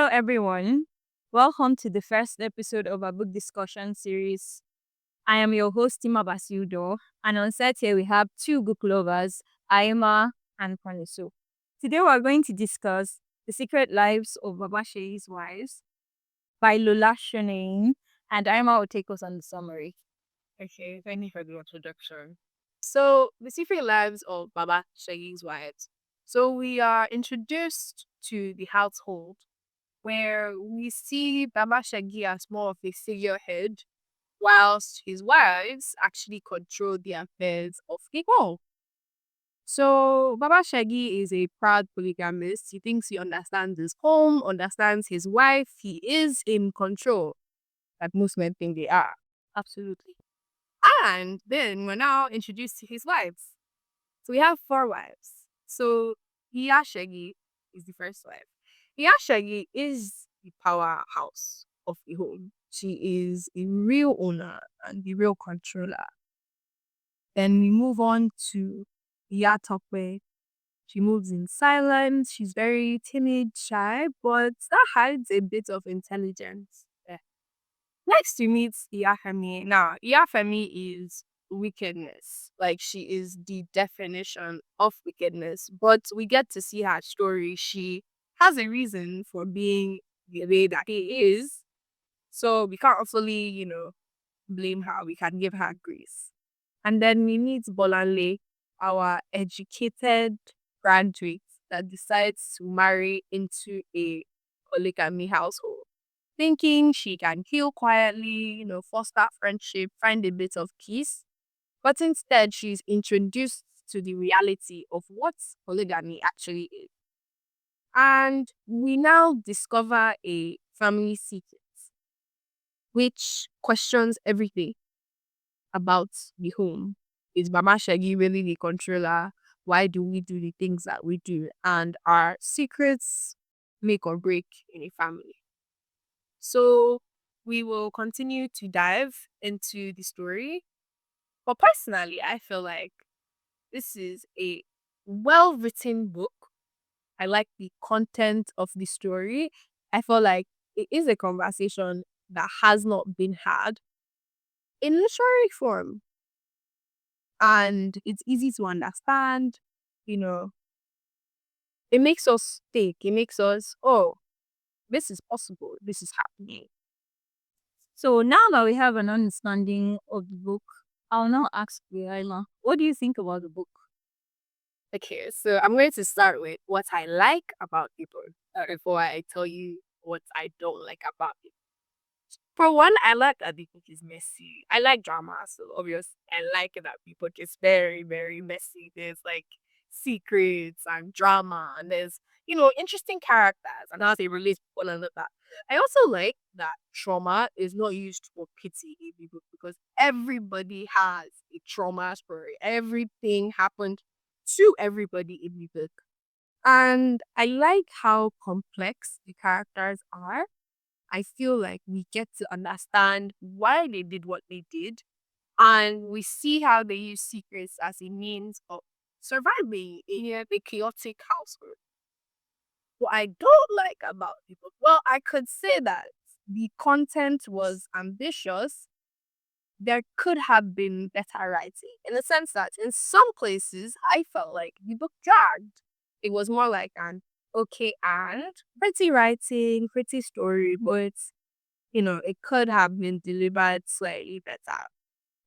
Hello, everyone. Welcome to the first episode of our book discussion series. I am your host, Tima Basiudo, and on set here we have two book lovers, Aima and Kwanisu. Today we are going to discuss The Secret Lives of Baba Segi's Wives by Lola Shoneyin, and Aima will take us on the summary. Okay, thank you for the introduction. So, the secret lives of Baba Segi's wives. So, we are introduced to the household where we see Baba Shagi as more of a figurehead, whilst his wives actually control the affairs of the home. So, Baba Shagi is a proud polygamist. He thinks he understands his home, understands his wife. He is in control, like most men think they are. Absolutely. And then we're now introduced to his wives. So we have four wives. So Iyashegi is the first wife. Iyashegi is the powerhouse of the home. She is a real owner and the real controller. Then we move on to Iyatokwe. She moves in silence. She's very timid, shy, but that hides a bit of intelligence. Next, we meet Iyafemi. Now, Iyafemi is wickedness. Like, she is the definition of wickedness. But we get to see her story. She has a reason for being the way that he is. So we can't fully, blame her. We can give her grace. And then we meet Bolanle, our educated graduate that decides to marry into a polygamy household, thinking she can heal quietly, foster friendship, find a bit of peace. But instead, she's introduced to the reality of what polygamy actually is. And we now discover a family secret which questions everything about the home. Is Mama Shaggy really the controller? Why do we do the things that we do? And are secrets make or break in a family? So we will continue to dive into the story. But personally, I feel like this is a well written book. I like the content of the story. I feel like it is a conversation that has not been had in literary form. And it's easy to understand. You know, it makes us think, it makes us, oh, this is possible, this is happening. So now that we have an understanding of the book, I'll now ask you, Aima, what do you think about the book? Okay, so I'm going to start with what I like about people before I tell you what I don't like about it. For one, I like that the book is messy. I like drama, so obviously I like that the book is very, very messy. There's like secrets and drama, and there's interesting characters and how they relate to one another. I also like that trauma is not used for pity in the book because everybody has a trauma story. Everything happened to everybody in the book. And I like how complex the characters are. I feel like we get to understand why they did what they did, and we see how they use secrets as a means of surviving in a chaotic household. What I don't like about the book, well, I could say that the content was ambitious. There could have been better writing in the sense that in some places I felt like the book dragged. It was more like an okay and pretty writing, pretty story, but it could have been delivered slightly better.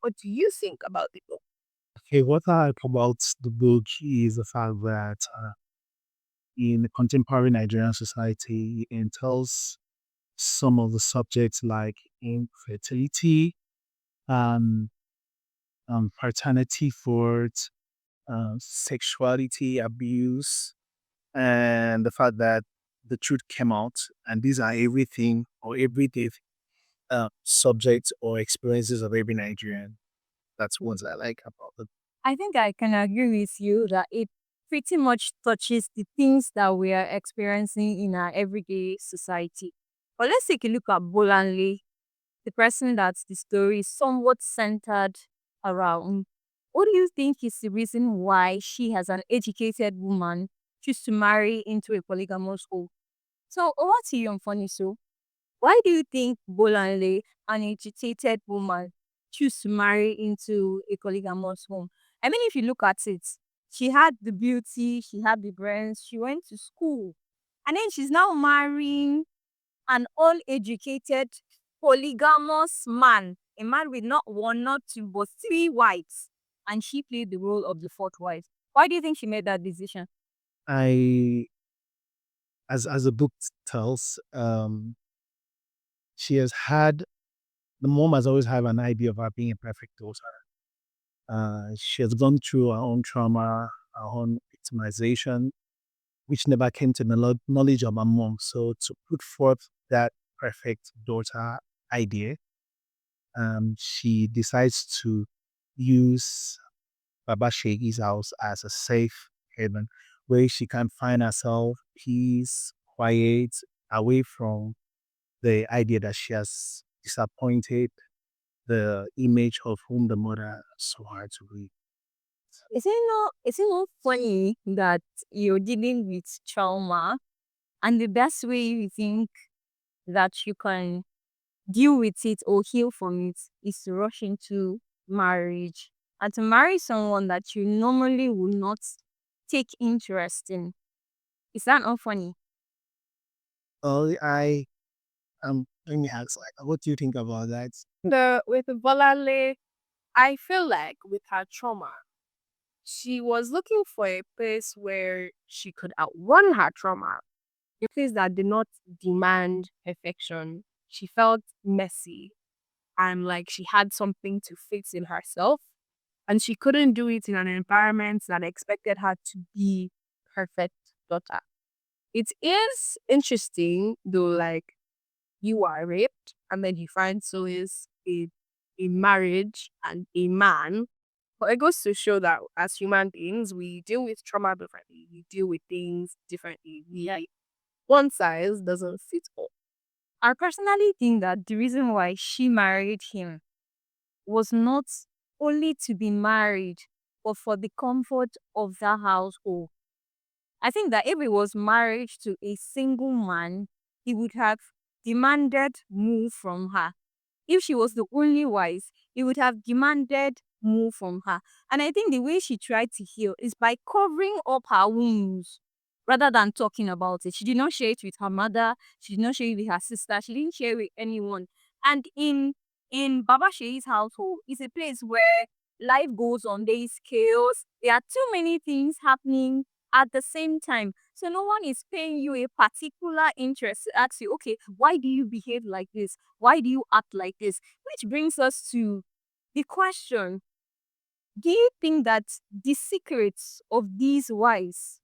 What do you think about the book? Okay, what I like about the book is the fact that in contemporary Nigerian society, it entails some of the subjects like infertility, um, paternity fault, sexuality abuse, and the fact that the truth came out. And these are everything or everyday subjects or experiences of every Nigerian. That's what I like about it. I think I can agree with you that it pretty much touches the things that we are experiencing in our everyday society. But let's take a look at Bolanle, the person that the story is somewhat centered around. What do you think is the reason why she, as an educated woman, choose to marry into a polygamous home? So over to you, Funny. So why do you think Bolanle, an educated woman, choose to marry into a polygamous home? I mean, if you look at it, she had the beauty, she had the brains, she went to school, and then she's now marrying an uneducated polygamous man, a man with not one, not two, but three wives, and she played the role of the fourth wife. Why do you think she made that decision? I, as the book tells, she has had the mom has always had an idea of her being a perfect daughter. She has gone through her own trauma, her own victimization, which never came to the knowledge of her mom. So to put forth that perfect daughter idea, she decides to use Baba Segi's house as a safe haven where she can find herself peace, quiet, away from the idea that she has disappointed the image of whom the mother so hard to read. Is it not funny that you're dealing with trauma and the best way you think that you can deal with it or heal from it is to rush into marriage and to marry someone that you normally would not take interest in? Is that not funny? Oh, let me ask, like, what do you think about that? The with Bolale, I feel like with her trauma, she was looking for a place where she could outrun her trauma, a place that did not demand perfection. She felt messy and like she had something to fix in herself, and she couldn't do it in an environment that expected her to be perfect daughter. It is interesting though, like you are raped and then you find solace in a marriage and a man. But it goes to show that as human beings, we deal with trauma differently. We deal with things differently. One size doesn't fit all. I personally think that the reason why she married him was not only to be married, but for the comfort of that household. I think that if it was married to a single man, he would have demanded more from her. If she was the only wife, he would have demanded more from her. And I think the way she tried to heal is by covering up her wounds rather than talking about it. She did not share it with her mother. She did not share it with her sister. She didn't share it with anyone. And in Baba Shei's household, it's a place where life goes on. There is chaos. There are too many things happening at the same time. So no one is paying you a particular interest to ask you, okay, why do you behave like this? Why do you act like this? Which brings us to the question: do you think that the secrets of these wives,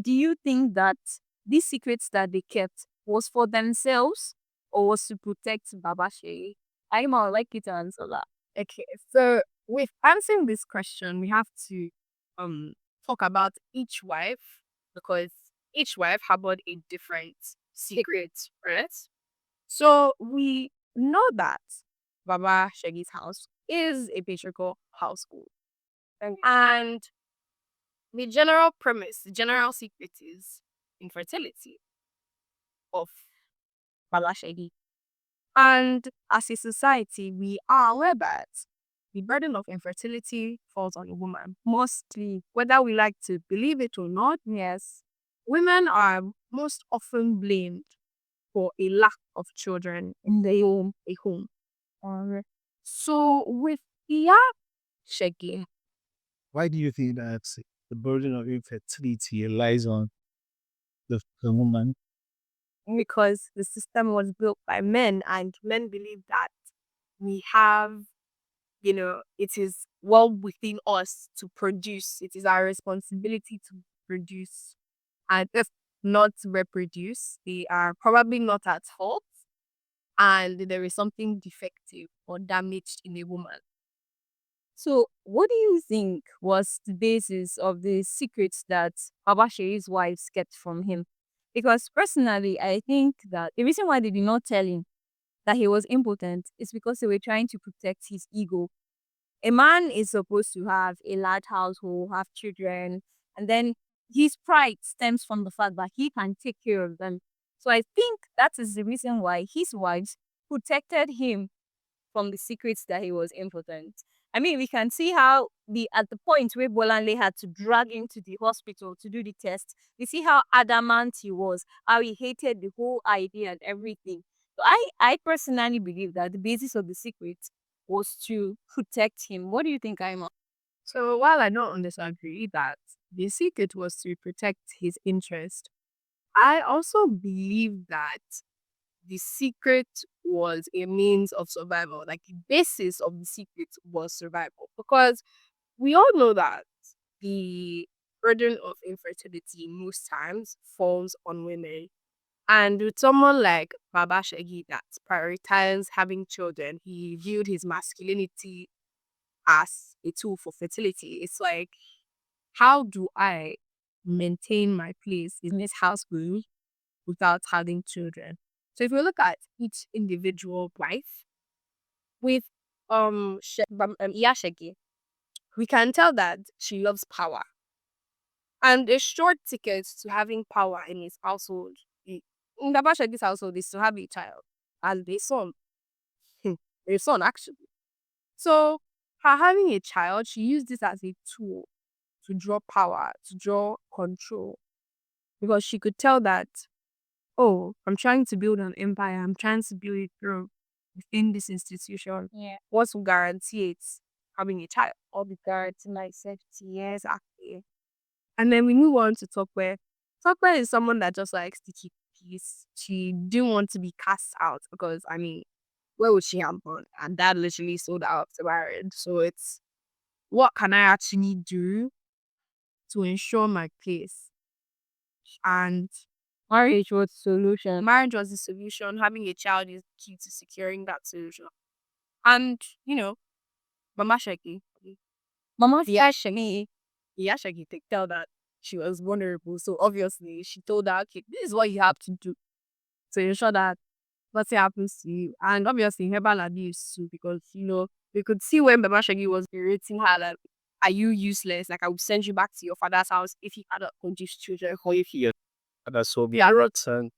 do you think that these secrets that they kept was for themselves or was to protect Baba Shei? I'm like you to answer that. Okay, so with answering this question, we have to um talk about each wife because each wife harbored a different secret, right? So we know that Baba Shegi's house is a patriarchal household. And the general premise, the general secret is infertility of Baba Shegi. And as a society, we are aware that the burden of infertility falls on a woman. Mostly, whether we like to believe it or not, yes, women are most often blamed for a lack of children in their home, a home. Alright. So with Iya Shegi, Why do you think that the burden of infertility lies on the woman? because the system was built by men and men believe that we have, it is well within us to produce. It is our responsibility to produce. And if not reproduce, they are probably not at fault and there is something defective or damaged in a woman. So, what do you think was the basis of the secrets that Baba Shei's wives kept from him? Because personally, I think that the reason why they did not tell him that he was impotent is because they were trying to protect his ego. A man is supposed to have a large household, have children, and then his pride stems from the fact that he can take care of them. So I think that is the reason why his wives protected him from the secrets that he was impotent. I mean, we can see how the at the point where Bolanle had to drag him to the hospital to do the test, we see how adamant he was, how he hated the whole idea and everything. So I personally believe that the basis of the secret was to protect him. What do you think, Aima? So while I don't disagree that the secret was to protect his interest, I also believe that the secret was a means of survival. Like the basis of the secret was survival. Because we all know that the burden of infertility most times falls on women. And with someone like Baba Segi that prioritized having children, he viewed his masculinity as a tool for fertility. It's like, how do I maintain my place in this household without having children? So if we look at each individual wife with Iyashegi, we can tell that she loves power. And a short ticket to having power in his household, in Baba Shegi's household, is to have a child and a son. A son, actually. So, her having a child, she used this as a tool to draw power, to draw control, because she could tell that, oh, I'm trying to build an empire, I'm trying to build a throne within this institution. Yeah. What will guarantee it? Having a child. All the guards my safety. Yes, actually. And then we move on to Tokwe. Tokwe is someone that just likes to keep peace. She didn't want to be cast out because, I mean, where would she have gone? And dad literally sold her out to marriage. So it's, what can I actually do to ensure my place? And Marriage was solution. marriage was the solution. Having a child is key to securing that solution. And, Mama Sheki, Mama the Ashemi, Yashagi could tell that she was vulnerable. So obviously she told her, okay, this is what you have to do to ensure that nothing happens to you. And obviously verbal abuse too, because we could see when Baba Shagi was berating her like, are you useless? Like I will send you back to your father's house if you cannot produce children or if you That's so Yeah. rotten.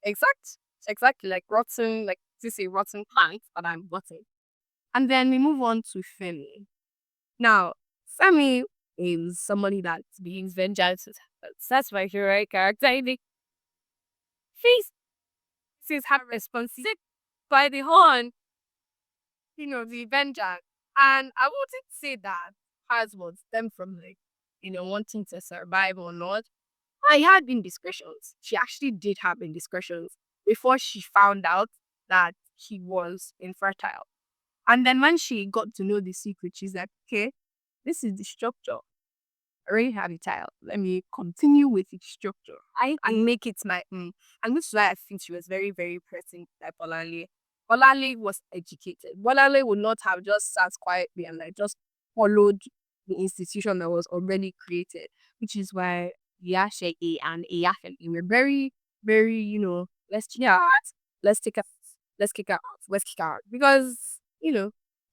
exactly like rotten, like this is a rotten plant that I'm rotten. And then we move on to Femi. Now, Femi is somebody that beings vengeance. That's my heroic character. Face is her responsibility by the horn, the vengeance. And I wouldn't say that hers would stem from like, wanting to survive or not. I had indiscretions. She actually did have indiscretions before she found out that he was infertile. And then when she got to know the secret, she's like, okay, this is the structure. I already have a child. Let me continue with its structure. And make it my own. And this is why I think she was very, very present like Bolale. Bolale was educated. Bolale would not have just sat quietly and like just followed the institution that was already created, which is why Yashegi and Iyafeli were very, very, let's kick her out. Let's take her. Let's kick her out. Let's kick her out. Because,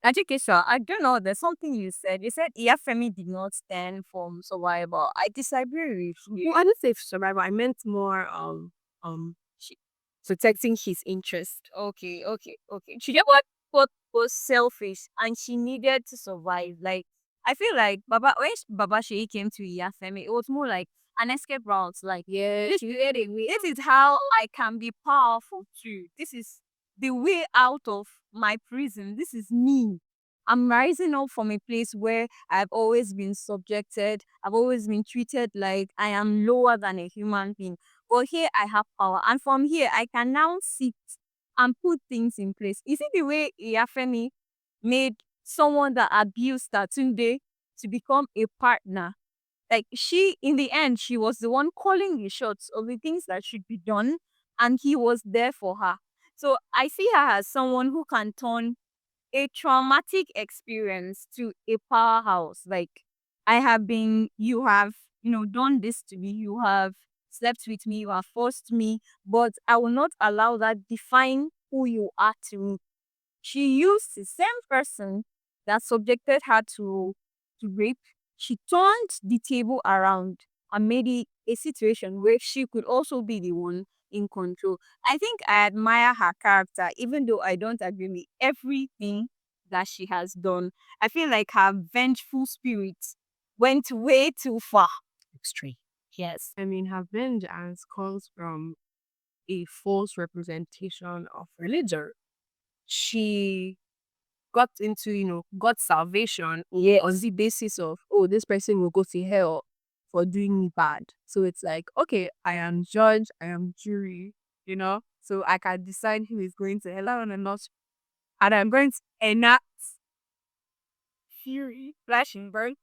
education. I don't know. There's something you said. You said Iyafemi did not stand for survival. I disagree with you. well, I didn't say survival. I meant more she, protecting his interest. Okay. She just what was selfish and she needed to survive. Like I feel like Baba Sheyi came to Iyafemi, it was more like an escape route. Like Yeah, this, this is how I can be powerful too. This is the way out of my prison. This is me. I'm rising up from a place where I've always been subjected. I've always been treated like I am lower than a human being. But here I have power. And from here, I can now sit and put things in place. You see the way Iyafemi made someone that abused Tatunde to become a partner. Like she, in the end, she was the one calling the shots of the things that should be done, and he was there for her. So I see her as someone who can turn a traumatic experience to a powerhouse. Like you have, done this to me, you have slept with me, you have forced me, but I will not allow that define who you are to me. She used the same person that subjected her to rape. She turned the table around and made it a situation where she could also be the one in control. I think I admire her character, even though I don't agree with everything that she has done. I feel like her vengeful spirit went way too far. Extreme. Yes. I mean, her vengeance comes from a false representation of religion. She got into, got salvation on the basis of, oh, this person will go to hell for doing me bad. So it's like, okay, I am judge, I am jury. So I can decide who is going to hell and not. And I'm going to enact fury, flash and burn.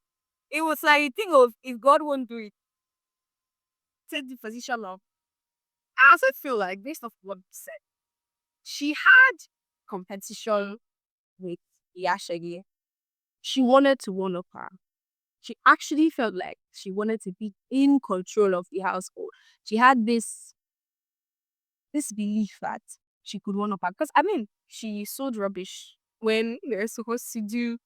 It was like a thing of if God won't do it, Take the position of. I also feel like, based off what you said, she had competition with Yashagi. She wanted to one up her. She actually felt like she wanted to be in control of the household. She had this belief that she could one up her. Because I mean, she sold rubbish when they were supposed to do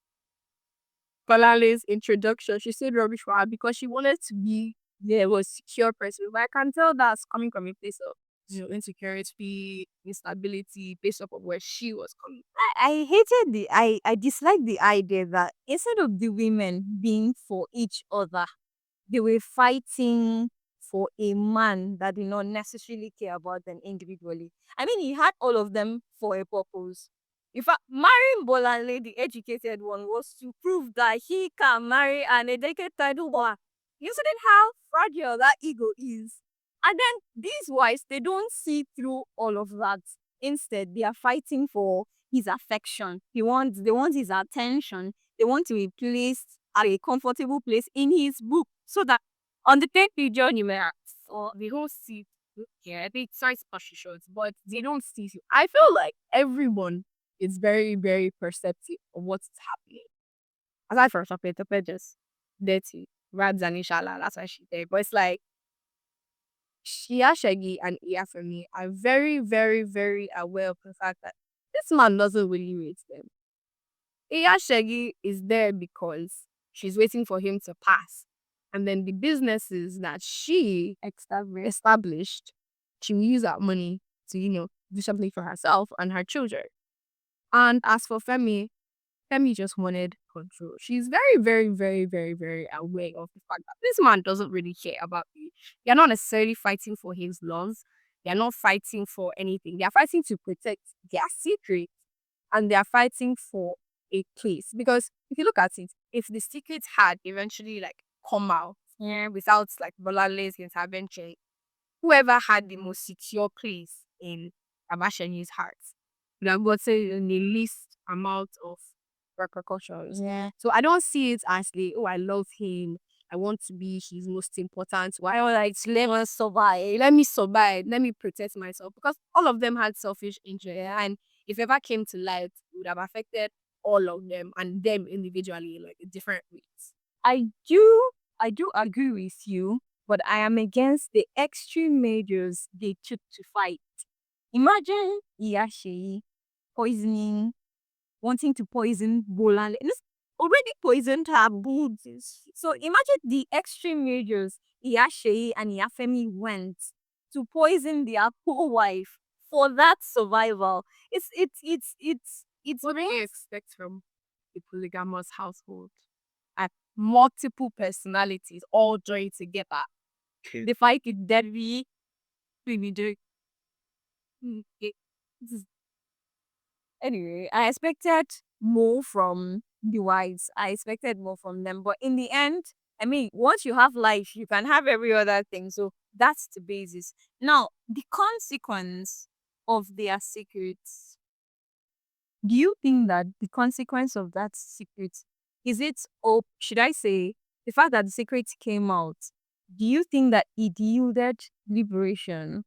Kolale's introduction. She sold rubbish for her because she wanted to be there was secure person. But I can tell that's coming from a place of insecurity, instability, based off of where she was coming. I hated I disliked the idea that instead of the women being for each other, they were fighting for a man that did not necessarily care about them individually. I mean, he had all of them for a purpose. In fact, marrying Bolanle, the educated one, was to prove that he can marry an educated woman. You see how fragile that ego is. And then these wives, they don't see through all of that. Instead, they are fighting for his affection. They want his attention. They want to be placed at a comfortable place in his book so that on the 10th journey, or the whole seat. Yeah, they try to push you short, but they don't see you. I feel like everyone is very, very perceptive of what's happening. Aside from Tope just dirty, Rabs and Inshallah, that's why she's there. But it's like Shia Shaggy and Iyafemi are very, very, very aware of the fact that this man doesn't really rate them. Iya Shaggy is there because she's waiting for him to pass. And then the businesses that she established, she will use that money to, do something for herself and her children. And as for Femi just wanted control. She's very, very, very, very, very aware of the fact that this man doesn't really care about you. They're not necessarily fighting for his love. They're not fighting for anything. They're fighting to protect their secret and they're fighting for a place. Because if you look at it, if the secret had eventually like come out without like Bolale's intervention, whoever had the most secure place in Abashani's heart would have gotten the least amount of repercussions. yeah. So I don't see it as the, oh, I love him. I want to be his most important. Why I like let me survive? Let me survive. Let me protect myself. Because all of them had selfish interest. And if ever came to light, it would have affected all of them and them individually in like different ways. I do I do agree with you, but I am against the extreme measures they took to fight. Imagine Iyasheyi poisoning, wanting to poison Bolanle. This already poisoned her boobs. So imagine the extreme measures Iyasheyi and Iyafemi went to poison their co-wife for that survival. It's What do you expect from a polygamous household? At multiple personalities all joined together. Okay. The fight is deadly. We do. This is Anyway, I expected more from the wives. I expected more from them. But in the end, I mean, once you have life, you can have every other thing. So that's the basis. Now, the consequence of their secrets. Do you think that the consequence of that secret is it, or should I say, the fact that the secret came out? Do you think that it yielded liberation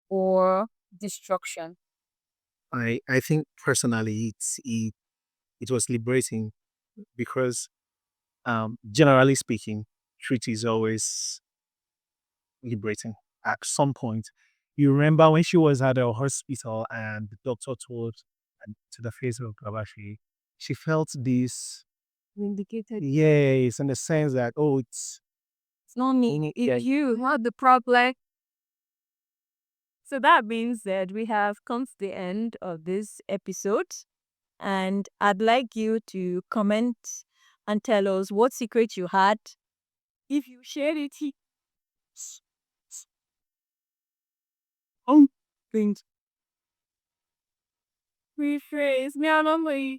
or destruction? I think personally it was liberating because generally speaking, truth is always liberating at some point. You remember when she was at the hospital and the doctor told to the face of Gabashi, she felt this, Vindicated. yes, in the sense that, oh, It's not me. yeah, It's you. Not the problem. So that being said, we have come to the end of this episode, and I'd like you to comment and tell us what secret you had. If you shared it, Oh, things. rephrase me. I don't know.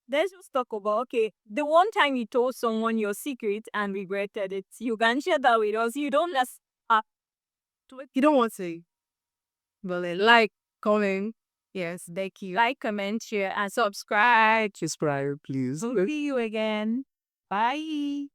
Let's just talk about, okay, the one time you told someone your secret and regretted it. You can share that with us. You don't just You don't want to, but like, comment. Yes, thank you. like, comment, share, and subscribe. Subscribe, please. We'll see you again. Bye.